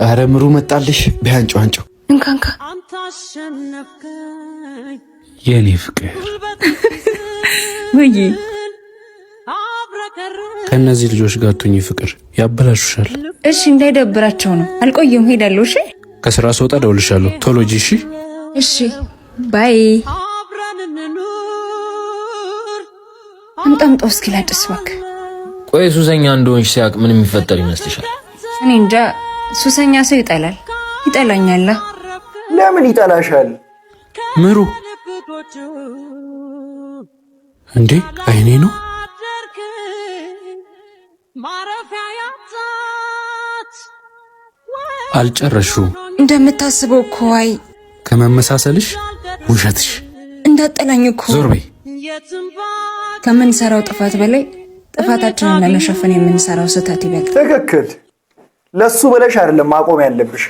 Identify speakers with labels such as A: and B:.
A: አረ ምሩ መጣልሽ። ቢያንጮ አንጮ
B: እንካንካ
A: የኔ ፍቅር
B: ወይ
A: ከነዚህ ልጆች ጋር ቱኝ ፍቅር ያበላሹሻል።
B: እሺ እንዳይደብራቸው ነው። አልቆየም ሄዳለሁ። እሺ
A: ከስራ ስወጣ ደውልሻለሁ። ቶሎ ጂ። እሺ
B: እሺ ባይ። አምጣምጣው እስኪ ላጭስ እባክህ።
C: ቆይ ሱሰኛ እንደሆንሽ ሲያቅ ምን የሚፈጠር ይመስልሻል?
B: እኔ እንጃ። ሱሰኛ ሰው ይጠላል። ይጠላኛል።
D: ለምን ይጠላሻል?
A: ምሩ እንዴ አይኔ ነው። አልጨረሽው
B: እንደምታስበው እኮ አይ
A: ከመመሳሰልሽ ውሸትሽ
B: እንዳጠላኝ እኮ።
A: ዞር በይ።
B: ከምንሰራው ጥፋት በላይ ጥፋታችንን ለመሸፈን የምንሰራው ስህተት ይበልጥ።
D: ትክክል። ለሱ ብለሽ አይደለም ማቆም ያለብሽ።